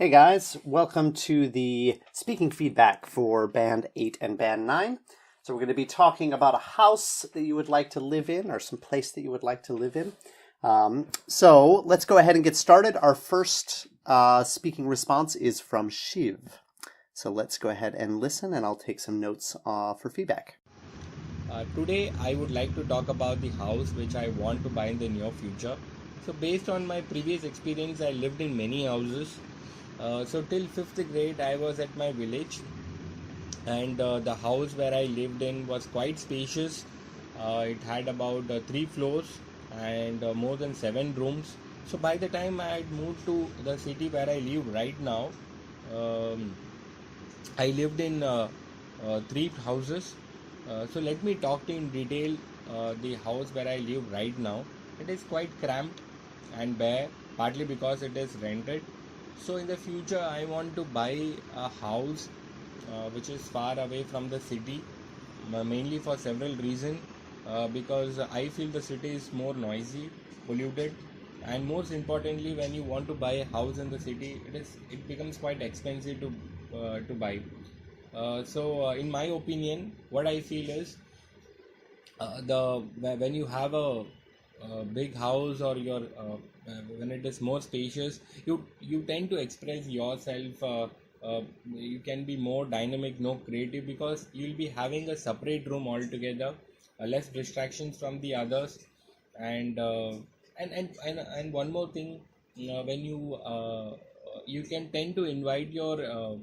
Hey guys, welcome to the speaking feedback for Band 8 and Band 9. So we're going to be talking about a house that you would like to live in or some place that you would like to live in. So let's go ahead and get started. Our first speaking response is from SHIV. So let's go ahead and listen, and I'll take some notes for feedback. Today I would like to talk about the house which I want to buy in the near future. So based on my previous experience, I lived in many houses. So till 5th grade I was at my village, and the house where I lived in was quite spacious. It had about 3 floors and more than 7 rooms. So by the time I had moved to the city where I live right now, um, I lived in 3 houses. So let me talk to you in detail the house where I live right now. It is quite cramped and bare, partly because it is rented. So in the future I want to buy a house which is far away from the city, mainly for several reasons. Because I feel the city is more noisy, polluted, and most importantly, when you want to buy a house in the city, it becomes quite expensive to buy. So in my opinion, what I feel is the when you have a big house, or when it is more spacious, you tend to express yourself. You can be more dynamic, more creative, because you'll be having a separate room altogether, less distractions from the others. And uh, and and and, and one more thing, when you can tend to invite your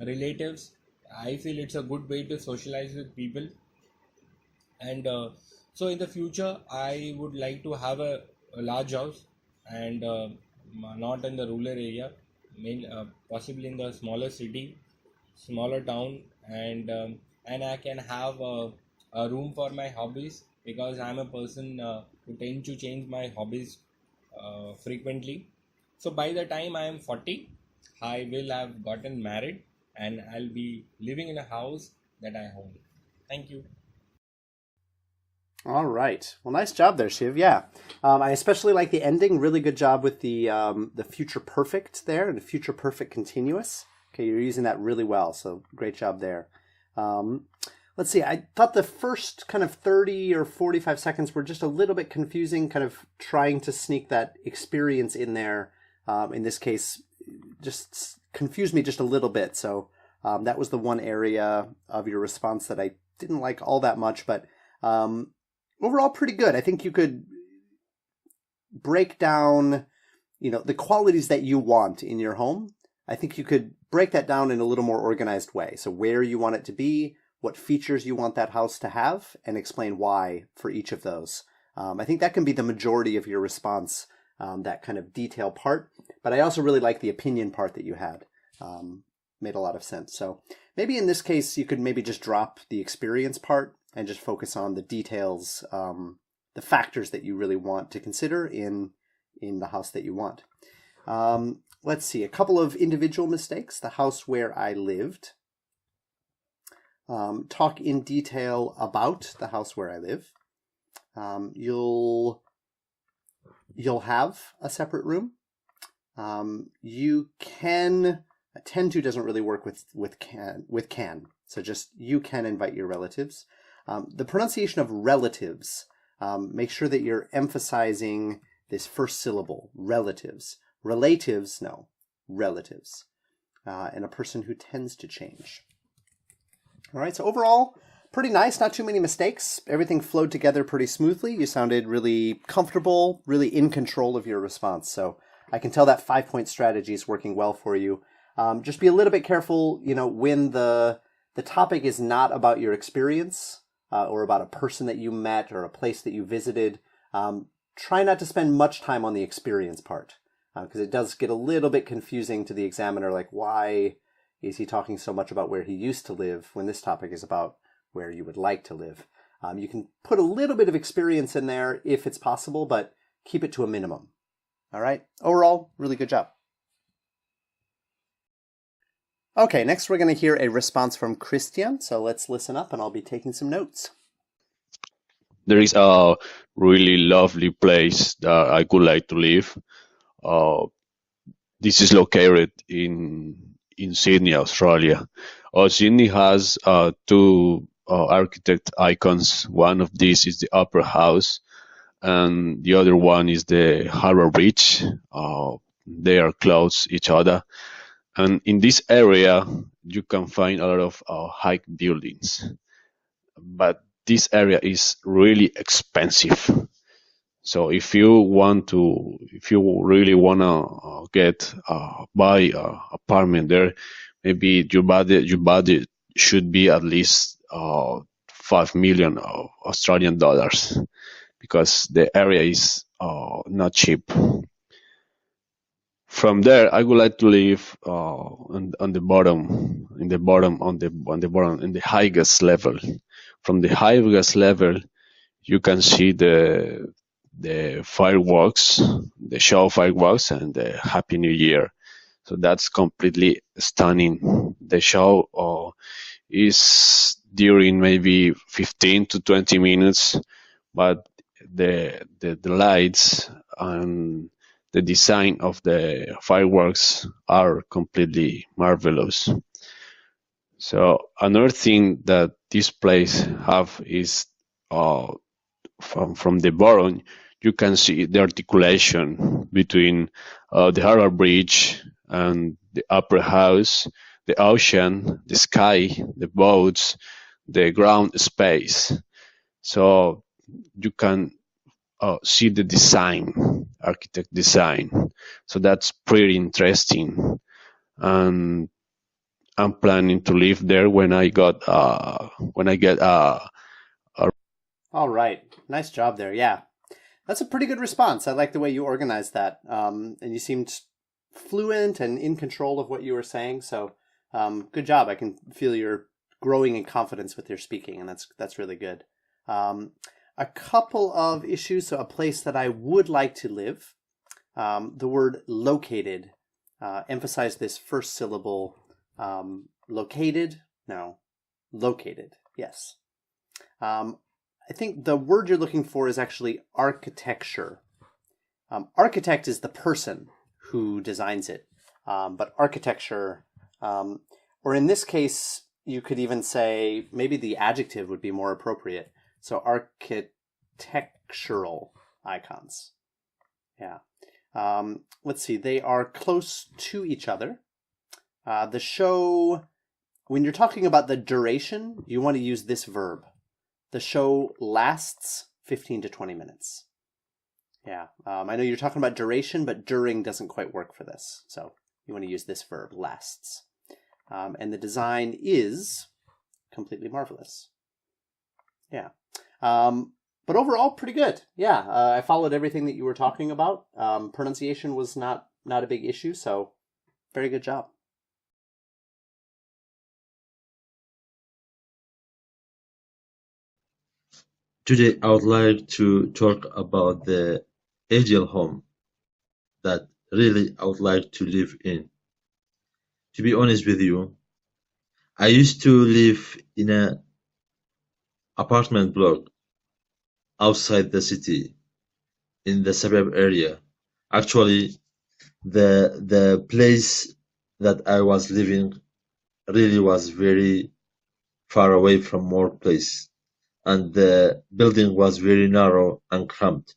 relatives. I feel it's a good way to socialize with people. And so in the future I would like to have a large house, and not in the rural area, possibly in the smaller city, smaller town. And I can have a room for my hobbies, because I'm a person who tend to change my hobbies frequently. So by the time I am 40, I will have gotten married, and I'll be living in a house that I own. Thank you. All right. Well, nice job there, Shiv. Yeah. I especially like the ending. Really good job with the future perfect there and the future perfect continuous. Okay, you're using that really well. So great job there. Let's see. I thought the first kind of 30 or 45 seconds were just a little bit confusing, kind of trying to sneak that experience in there. In this case, just confused me just a little bit. So that was the one area of your response that I didn't like all that much, but overall pretty good. I think you could break down, the qualities that you want in your home. I think you could break that down in a little more organized way. So where you want it to be, what features you want that house to have, and explain why for each of those. I think that can be the majority of your response, that kind of detail part. But I also really like the opinion part that you had. Made a lot of sense. So maybe in this case, you could maybe just drop the experience part and just focus on the details, the factors that you really want to consider in the house that you want. Let's see, a couple of individual mistakes. The house where I lived. Talk in detail about the house where I live. You'll have a separate room. You can tend to doesn't really work with can. So just you can invite your relatives. The pronunciation of relatives, make sure that you're emphasizing this first syllable, relatives. Relatives, no, relatives. And a person who tends to change. All right, so overall, pretty nice, not too many mistakes. Everything flowed together pretty smoothly. You sounded really comfortable, really in control of your response. So I can tell that 5-point strategy is working well for you. Just be a little bit careful, when the topic is not about your experience or about a person that you met or a place that you visited. Try not to spend much time on the experience part, because it does get a little bit confusing to the examiner, like why is he talking so much about where he used to live when this topic is about where you would like to live. You can put a little bit of experience in there if it's possible, but keep it to a minimum. All right. Overall, really good job. Okay, next we're going to hear a response from CRISTIAN. So let's listen up, and I'll be taking some notes. There is a really lovely place that I would like to live. this is located in Sydney, Australia. Sydney has two architect icons. One of these is the Opera House, and the other one is the Harbour Bridge. They are close each other, and in this area you can find a lot of high buildings, but this area is really expensive. So if you really wanna get buy a apartment there, maybe your budget should be at least 5 million Australian dollars, because the area is not cheap. From there, I would like to live on the bottom, in the highest level. From the highest level, you can see the fireworks, the show fireworks, and the Happy New Year. So that's completely stunning. The show is during maybe 15 to 20 minutes, but the lights and the design of the fireworks are completely marvelous. So another thing that this place have is from the bottom, you can see the articulation between the Harbour Bridge and the Opera House, the ocean, the sky, the boats, the ground space. So you can see the design, architect design. So that's pretty interesting, and I'm planning to live there when I get All right. Nice job there. Yeah. That's a pretty good response. I like the way you organized that. And you seemed fluent and in control of what you were saying. So good job. I can feel you're growing in confidence with your speaking, and that's really good. A couple of issues. So a place that I would like to live. The word located. Emphasize this first syllable. Located. No. Located. Yes. I think the word you're looking for is actually architecture. Architect is the person who designs it, but architecture, or in this case, you could even say maybe the adjective would be more appropriate. So architectural icons. Yeah. Let's see. They are close to each other. The show, when you're talking about the duration, you want to use this verb. The show lasts 15 to 20 minutes. Yeah, I know you're talking about duration, but during doesn't quite work for this. So you want to use this verb, lasts. And the design is completely marvelous. Yeah. But overall, pretty good. Yeah, I followed everything that you were talking about. Pronunciation was not a big issue, so very good job. Today, I would like to talk about the ideal home that really I would like to live in. To be honest with you, I used to live in an apartment block outside the city, in the suburb area. Actually, the place that I was living really was very far away from more place, and the building was very narrow and cramped.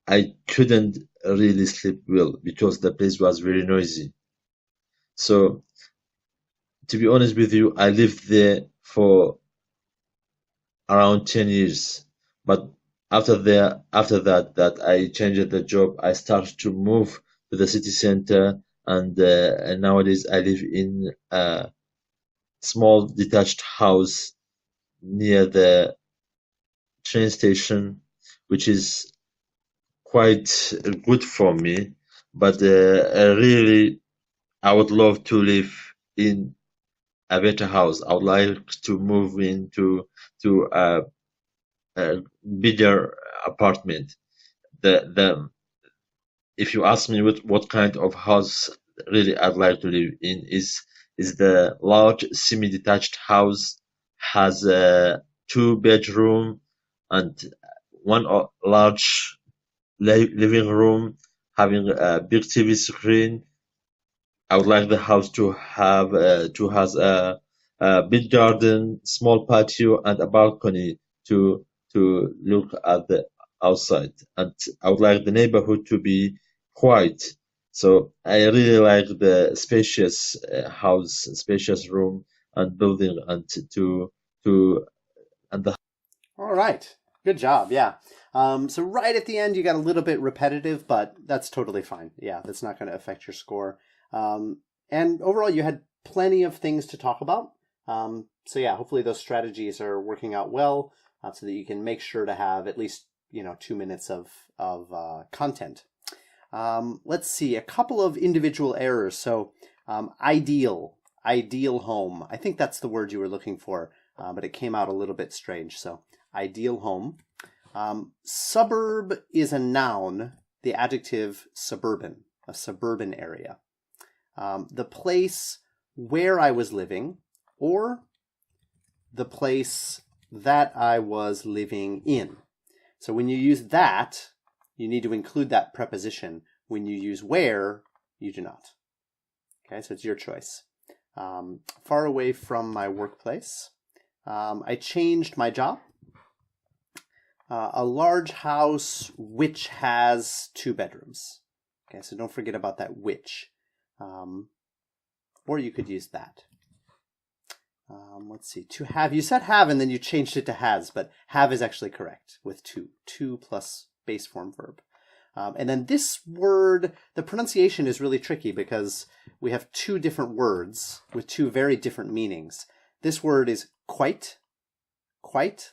I couldn't really sleep well because the place was very noisy. So, to be honest with you, I lived there for around 10 years. But after that I changed the job. I started to move to the city center, and nowadays I live in a small detached house near the train station, which is quite good for me. But really, I would love to live in a better house. I would like to move into a bigger apartment. If you ask me what kind of house really I'd like to live in, is the large semi-detached house, has a 2-bedroom and one large living room, having a big TV screen, I would like the house to have has a big garden, small patio, and a balcony to look at the outside. And I would like the neighborhood to be quiet. So I really like the spacious house, spacious room and building, and to and the All right. Good job. Yeah. So right at the end, you got a little bit repetitive, but that's totally fine. Yeah, that's not going to affect your score. And overall, you had plenty of things to talk about. So yeah, hopefully those strategies are working out well, so that you can make sure to have at least 2 minutes of content. Let's see, a couple of individual errors. So ideal home. I think that's the word you were looking for, but it came out a little bit strange. So ideal home. Suburb is a noun, the adjective suburban, a suburban area. The place where I was living, or the place that I was living in. So when you use that, you need to include that preposition. When you use where, you do not. Okay, so it's your choice. Far away from my workplace. I changed my job. A large house which has 2 bedrooms. Okay, so don't forget about that which. Or you could use that. Let's see, to have. You said have and then you changed it to has, but have is actually correct with 2. 2 plus base form verb. And then this word, the pronunciation is really tricky because we have 2 different words with 2 very different meanings. This word is quite,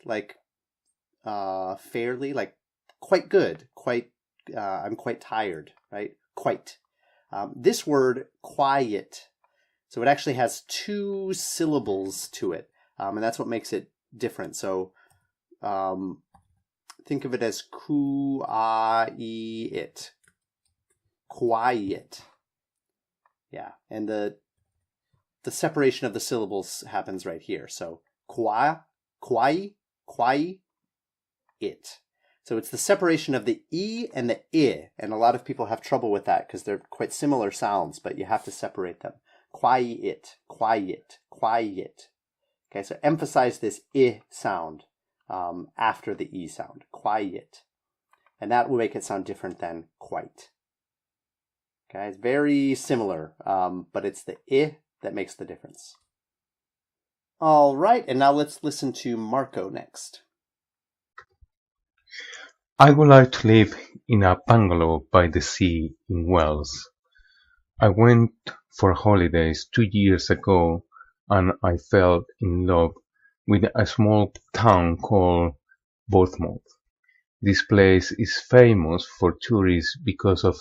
like fairly, like quite good, quite, I'm quite tired, right? Quite. This word, quiet, so it actually has 2 syllables to it, and that's what makes it different. So think of it as quiet. Quiet. Yeah, and the separation of the syllables happens right here. So it. So it's the separation of the E and the I, and a lot of people have trouble with that because they're quite similar sounds, but you have to separate them. Quiet. Okay, so emphasize this I sound after the E sound. Quiet. And that will make it sound different than quite. Okay, it's very similar, but it's the I that makes the difference. All right, and now let's listen to Marko next. I would like to live in a bungalow by the sea in Wales. I went for holidays 2 years ago and I fell in love with a small town called Bournemouth. This place is famous for tourists because of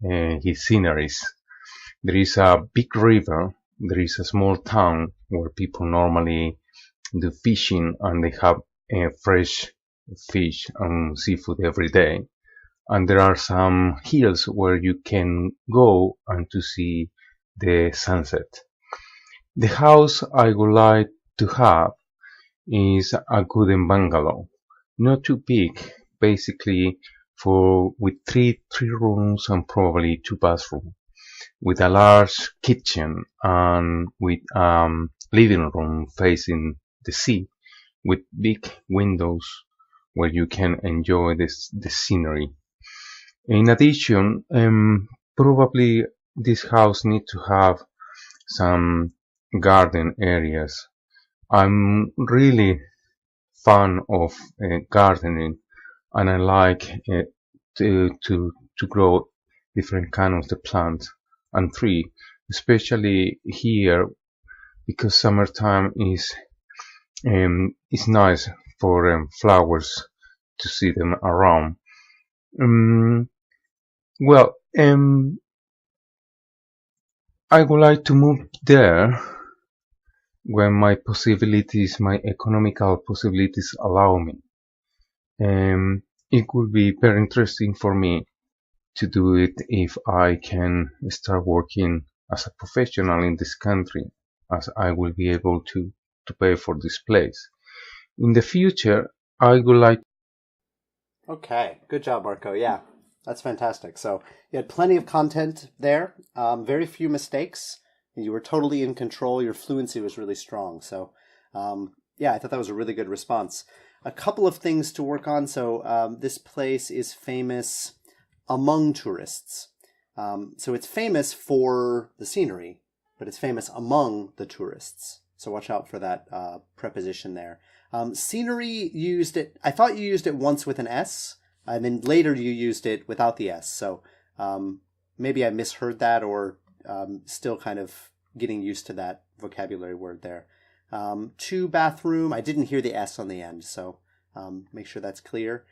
its sceneries. There is a big river, there is a small town where people normally do fishing and they have fresh fish and seafood every day. And there are some hills where you can go and to see the sunset. The house I would like to have is a wooden bungalow, not too big, basically with three rooms and probably 2 bathrooms, with a large kitchen and with living room facing the sea, with big windows where you can enjoy the scenery. In addition, probably this house needs to have some garden areas. I'm really fan of gardening, and I like to grow different kinds of plants. And 3, especially here, because summertime is nice for flowers to see them around. I would like to move there when my economical possibilities allow me. It would be very interesting for me to do it if I can start working as a professional in this country, as I will be able to pay for this place. In the future, I would like... Okay, good job, Marko. Yeah. That's fantastic. So you had plenty of content there, very few mistakes. You were totally in control. Your fluency was really strong. So yeah, I thought that was a really good response. A couple of things to work on. So this place is famous among tourists. So it's famous for the scenery, but it's famous among the tourists. So watch out for that preposition there. Scenery, I thought you used it once with an S, and then later you used it without the S. So maybe I misheard that, or still kind of getting used to that vocabulary word there. 2 bathroom, I didn't hear the S on the end, so make sure that's clear.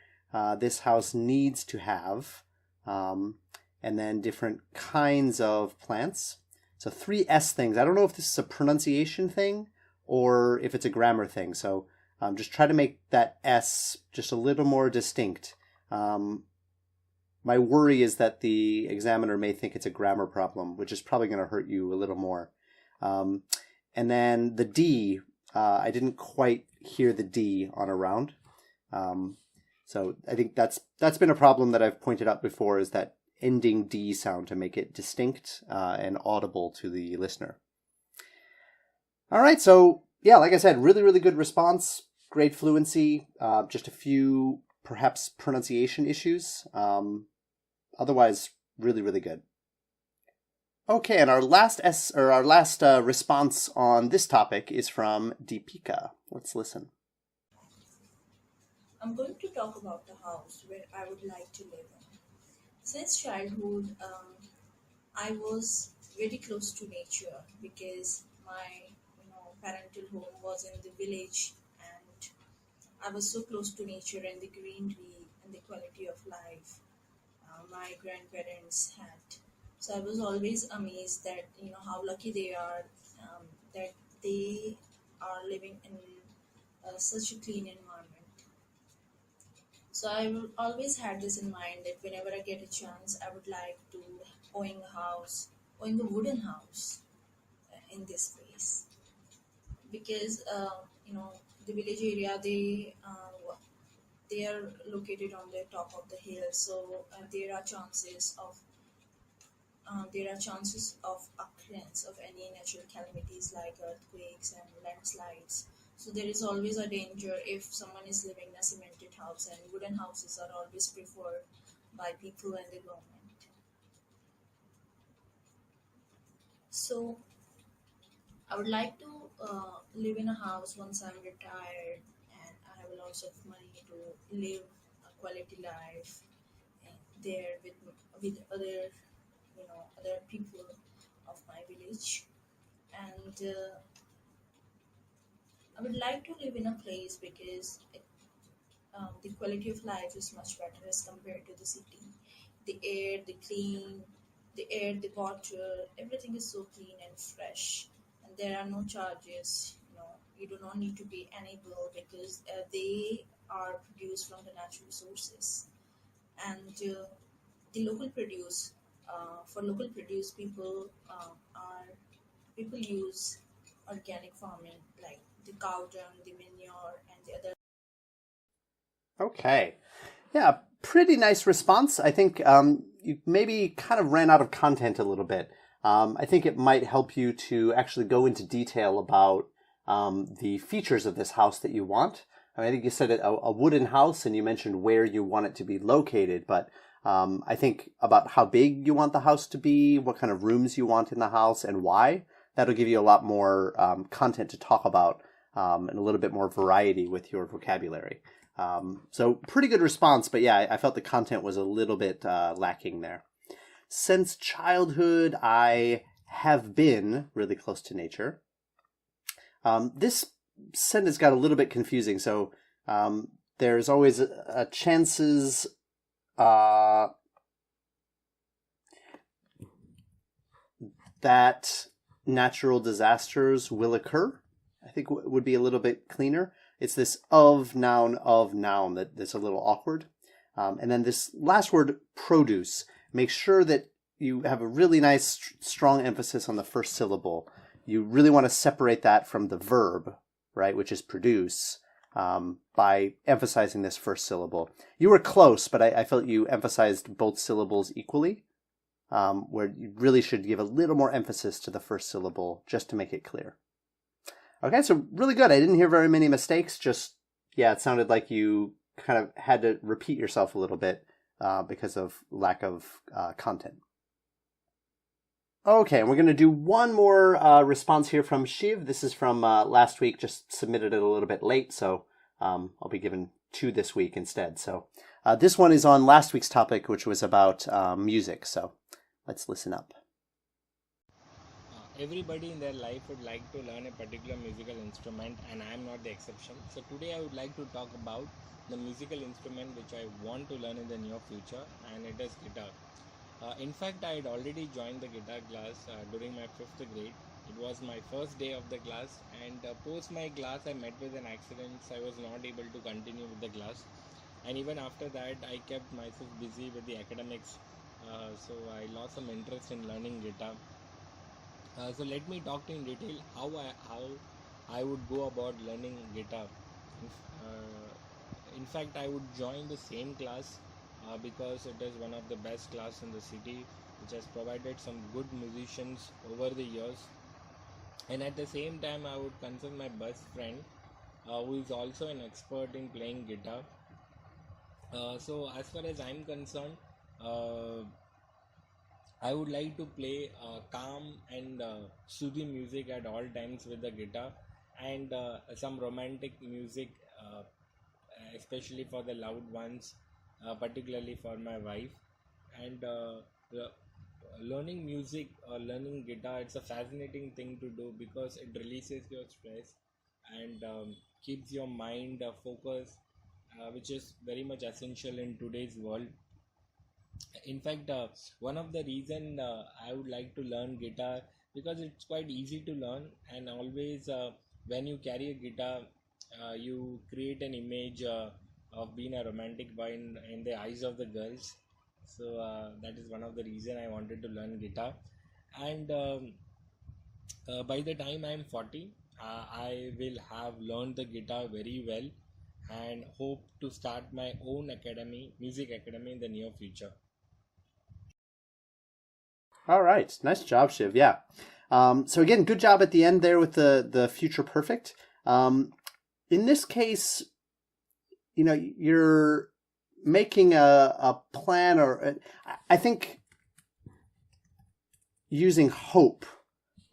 This house needs to have, and then different kinds of plants. So 3 S things. I don't know if this is a pronunciation thing or if it's a grammar thing. So just try to make that S just a little more distinct. My worry is that the examiner may think it's a grammar problem, which is probably going to hurt you a little more. And then the D, I didn't quite hear the D on a round. So I think that's been a problem that I've pointed out before, is that ending D sound to make it distinct and audible to the listener. All right, so yeah, like I said, really, really good response, great fluency, just a few perhaps pronunciation issues. Otherwise, really, really good. Okay, and our last response on this topic is from Deepika. Let's listen. I'm going to talk about the house where I would like to live in. Since childhood, I was very close to nature because my parental home was in the village, and I was so close to nature and the greenery and the quality of life my grandparents had. So I was always amazed that how lucky they are, that they are living in such a clean environment. So always had this in mind that whenever I get a chance, I would like to own a wooden house in this place, because the village area, they are located on the top of the hill, so there are chances of occurrence of any natural calamities like earthquakes and landslides. So there is always a danger if someone is living in a cemented house, and wooden houses are always preferred by people and the government. So I would like to live in a house once I'm retired and I have lots of money to live a quality life there with other people of my village. And I would like to live in a place because the quality of life is much better as compared to the city. The air, the water, everything is so clean and fresh, and there are no charges. You do not need to pay any bill because they are produced from the natural sources. And the local produce, for local produce, people use organic farming, like the cow dung, the manure, and the other. Okay. Yeah, pretty nice response. I think you maybe kind of ran out of content a little bit. I think it might help you to actually go into detail about the features of this house that you want. I think you said a wooden house, and you mentioned where you want it to be located, but I think about how big you want the house to be, what kind of rooms you want in the house, and why. That'll give you a lot more content to talk about and a little bit more variety with your vocabulary. So pretty good response, but yeah, I felt the content was a little bit lacking there. Since childhood, I have been really close to nature. This sentence got a little bit confusing, so there's always a chances that natural disasters will occur. I think would be a little bit cleaner. It's this of noun that's a little awkward. And then this last word, produce. Make sure that you have a really nice, strong emphasis on the first syllable. You really want to separate that from the verb, right, which is produce. by emphasizing this first syllable. You were close, but I felt you emphasized both syllables equally, where you really should give a little more emphasis to the first syllable just to make it clear. Okay, so really good. I didn't hear very many mistakes. Just, yeah, it sounded like you kind of had to repeat yourself a little bit because of lack of content. Okay, and we're going to do one more response here from Shiv. This is from last week, just submitted it a little bit late, so I'll be given 2 this week instead. So this one is on last week's topic, which was about music, so let's listen up. Everybody in their life would like to learn a particular musical instrument, and I am not the exception. So today I would like to talk about the musical instrument which I want to learn in the near future, and it is guitar. In fact, I had already joined the guitar class during my 5th grade. It was my first day of the class, and post my class I met with an accident, so I was not able to continue with the class. And even after that I kept myself busy with the academics, so I lost some interest in learning guitar. So let me talk to you in detail how I would go about learning guitar. In fact, I would join the same class because it is one of the best class in the city, which has provided some good musicians over the years. And at the same time, I would consult my best friend who is also an expert in playing guitar. So as far as I'm concerned, I would like to play calm and soothing music at all times with the guitar, and some romantic music, especially for the loved ones, particularly for my wife. And learning music or learning guitar, it's a fascinating thing to do because it releases your stress and keeps your mind focused, which is very much essential in today's world. In fact, one of the reason I would like to learn guitar, because it's quite easy to learn, and always when you carry a guitar, you create an image of being a romantic boy in the eyes of the girls. So that is one of the reason I wanted to learn guitar. And by the time I'm 40, I will have learned the guitar very well, and hope to start my own music academy in the near future. All right, nice job, Shiv. Yeah. So again, good job at the end there with the future perfect. In this case, you're making a plan, or I think using hope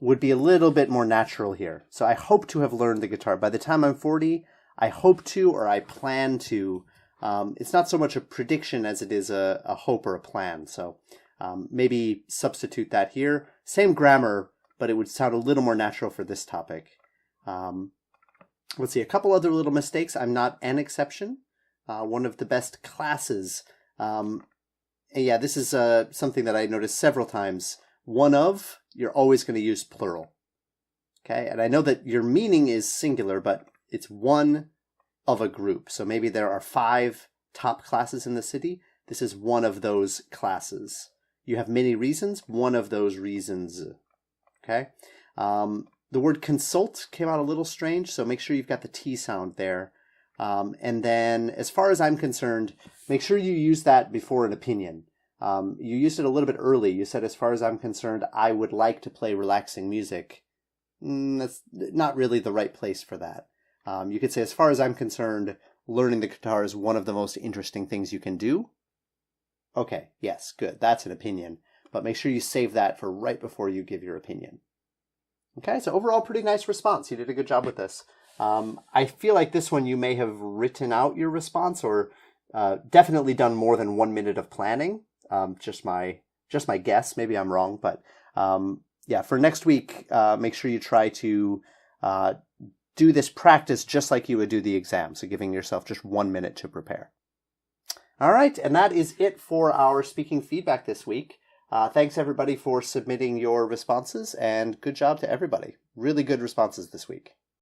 would be a little bit more natural here. So I hope to have learned the guitar by the time I'm 40. I hope to, or I plan to. It's not so much a prediction as it is a hope or a plan. So maybe substitute that here. Same grammar, but it would sound a little more natural for this topic. Let's see, a couple other little mistakes. I'm not an exception. One of the best classes. Yeah, this is something that I noticed several times. One of, you're always going to use plural. Okay, and I know that your meaning is singular, but it's one of a group. So maybe there are 5 top classes in the city. This is one of those classes. You have many reasons, one of those reasons. Okay. The word consult came out a little strange, so make sure you've got the T sound there. And then, as far as I'm concerned, make sure you use that before an opinion. You used it a little bit early. You said, as far as I'm concerned, I would like to play relaxing music. That's not really the right place for that. You could say, as far as I'm concerned, learning the guitar is one of the most interesting things you can do. Okay, yes, good. That's an opinion. But make sure you save that for right before you give your opinion. Okay, so overall, pretty nice response. You did a good job with this. I feel like this one you may have written out your response, or definitely done more than 1 minute of planning. Just my guess. Maybe I'm wrong, but yeah, for next week, make sure you try to do this practice just like you would do the exam. So giving yourself just 1 minute to prepare. All right, and that is it for our speaking feedback this week. Thanks everybody for submitting your responses, and good job to everybody. Really good responses this week.